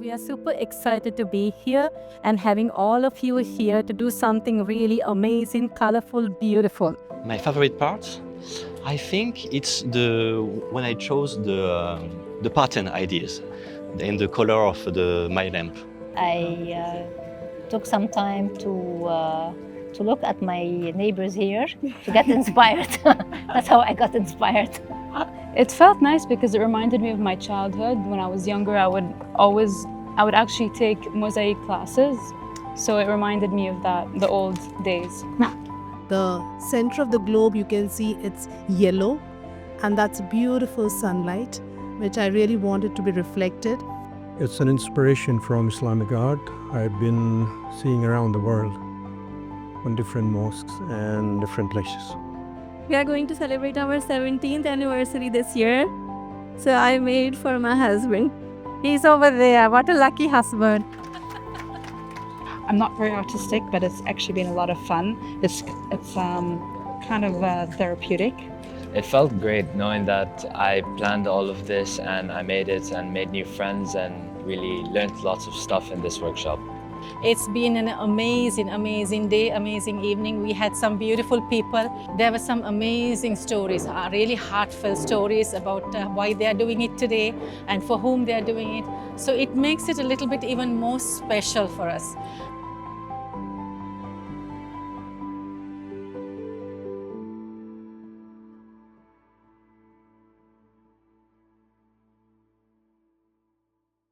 we are super excited to be here and having all of you here to do something really amazing, colorful, beautiful. My favorite part, I think it's when I chose the pattern ideas and the color of my lamp. I took some time to look at my neighbors here to get inspired. That's how I got inspired. It felt nice because it reminded me of my childhood. When I was younger, I would actually take mosaic classes. So it reminded me of that, the old days. The center of the globe, you can see it's yellow, and that's beautiful sunlight, which I really wanted to be reflected. It's an inspiration from Islamic art I've been seeing around the world on different mosques and different places. We are going to celebrate our 17th anniversary this year. So I made for my husband. He's over there. What a lucky husband. I'm not very artistic, but it's actually been a lot of fun. It's kind of therapeutic. It felt great knowing that I planned all of this and I made it and made new friends and really learned lots of stuff in this workshop. It's been an amazing day, amazing evening. We had some beautiful people. There were some amazing stories, really heartfelt stories about why they are doing it today and for whom they are doing it. So it makes it a little bit even more special for us.